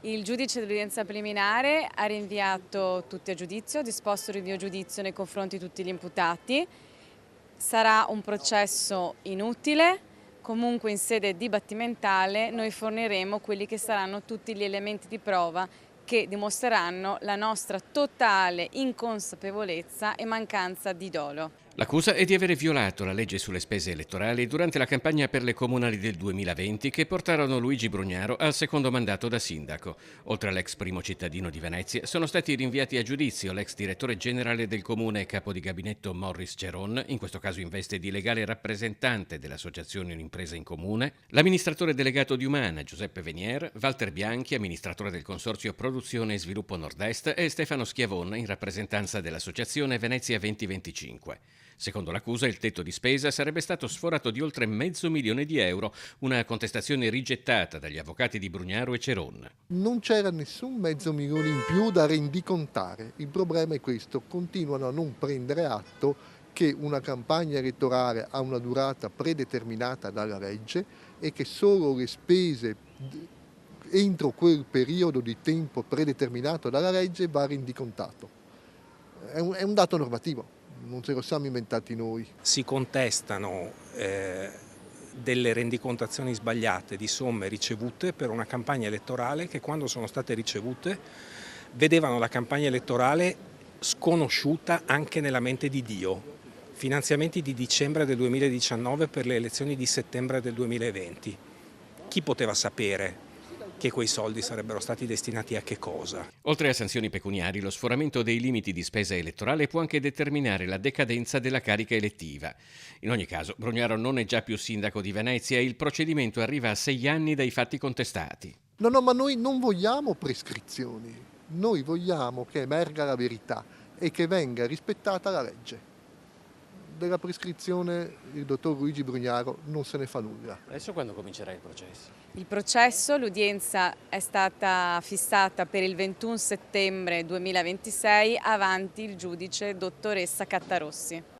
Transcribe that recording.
Il giudice dell'udienza preliminare ha rinviato tutti a giudizio, ha disposto il rinvio a giudizio nei confronti di tutti gli imputati. Sarà un processo inutile, comunque in sede dibattimentale noi forniremo quelli che saranno tutti gli elementi di prova che dimostreranno la nostra totale inconsapevolezza e mancanza di dolo. L'accusa è di avere violato la legge sulle spese elettorali durante la campagna per le comunali del 2020 che portarono Luigi Brugnaro al secondo mandato da sindaco. Oltre all'ex primo cittadino di Venezia, sono stati rinviati a giudizio l'ex direttore generale del comune e capo di gabinetto Morris Ceron, in questo caso in veste di legale rappresentante dell'associazione Un'impresa in comune, l'amministratore delegato di Umana Giuseppe Venier, Walter Bianchi, amministratore del consorzio Produzione e Sviluppo Nord-Est, e Stefano Schiavon in rappresentanza dell'associazione Venezia 2025. Secondo l'accusa, il tetto di spesa sarebbe stato sforato di oltre €500.000, una contestazione rigettata dagli avvocati di Brugnaro e Ceron. Non c'era nessun mezzo milione in più da rendicontare. Il problema è questo: continuano a non prendere atto che una campagna elettorale ha una durata predeterminata dalla legge e che solo le spese entro quel periodo di tempo predeterminato dalla legge va rendicontato. È un dato normativo, non ce lo siamo inventati noi. Si contestano delle rendicontazioni sbagliate di somme ricevute per una campagna elettorale che, quando sono state ricevute, vedevano la campagna elettorale sconosciuta anche nella mente di Dio. Finanziamenti di dicembre del 2019 per le elezioni di settembre del 2020. Chi poteva sapere che quei soldi sarebbero stati destinati a che cosa? Oltre a sanzioni pecuniarie, lo sforamento dei limiti di spesa elettorale può anche determinare la decadenza della carica elettiva. In ogni caso, Brugnaro non è già più sindaco di Venezia e il procedimento arriva a 6 anni dai fatti contestati. No, ma noi non vogliamo prescrizioni, noi vogliamo che emerga la verità e che venga rispettata la legge. Della prescrizione il dottor Luigi Brugnaro non se ne fa nulla. Adesso quando comincerà il processo? Il processo, l'udienza è stata fissata per il 21 settembre 2026 avanti il giudice dottoressa Cattarossi.